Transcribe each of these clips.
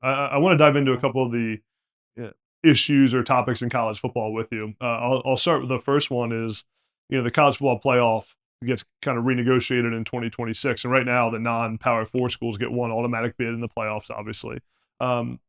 I want to dive into a couple of the uh, issues or topics in college football with you. I'll start with the first one is, the college football playoff gets kind of renegotiated in 2026, and right now the non-Power Four schools get one automatic bid in the playoffs. Obviously, um,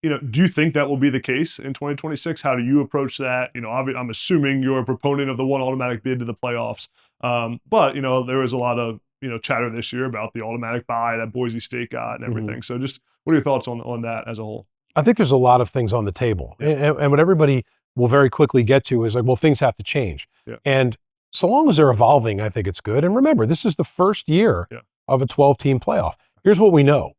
do you think that will be the case in 2026? How do you approach that? I'm assuming you're a proponent of the one automatic bid to the playoffs, but there was a lot of chatter this year about the automatic bye that Boise State got and Mhm. everything. So just what are your thoughts on that as a whole? I think there's a lot of things on the table. Yeah, And what everybody will very quickly get to is like, well, things have to change. yeah, And so long as they're evolving, I think it's good. And remember, this is the first year yeah, of a 12-team playoff. Here's what we know.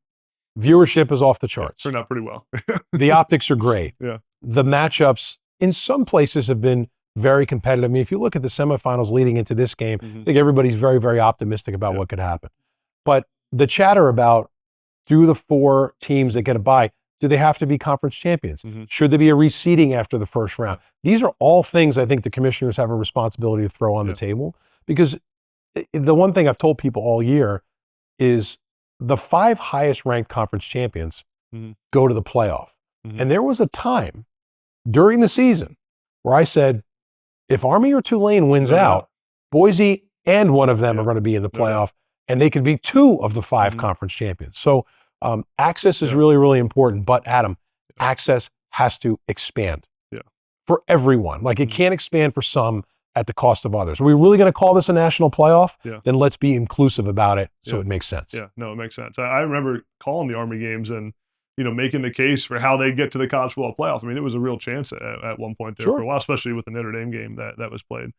Viewership is off the yeah. charts. Turned out pretty well. The optics are great. Yeah, The matchups in some places have been very competitive. I mean, if you look at the semifinals leading into this game, I hmm, think everybody's very, very optimistic about yeah, what could happen. But the chatter about do the four teams that get a bye, do they have to be conference champions? hmm, Should there be a reseeding after the first yeah, round? These are all things I think the commissioners have a responsibility to throw on the yeah, table because the one thing I've told people all year is the five highest ranked conference champions hmm, go to the playoff. hmm, And there was a time during the season where I said, if Army or Tulane wins no doubt. out, Boise and one of them are Yeah, going to be in the no doubt. playoff, and they could be two of the five Hmm, conference champions. So access is yeah, really, really important. But Adam, yeah, access has to expand yeah, for everyone. Like it mhm, can't expand for some at the cost of others. Are we really going to call this a national playoff? yeah, Then let's be inclusive about it so yeah. it makes sense. Yeah, no, it makes sense. I remember calling the Army games and making the case for how they get to the college football playoff. I mean, it was a real chance at one point there for Sure. a while, especially with the Notre Dame game that was played.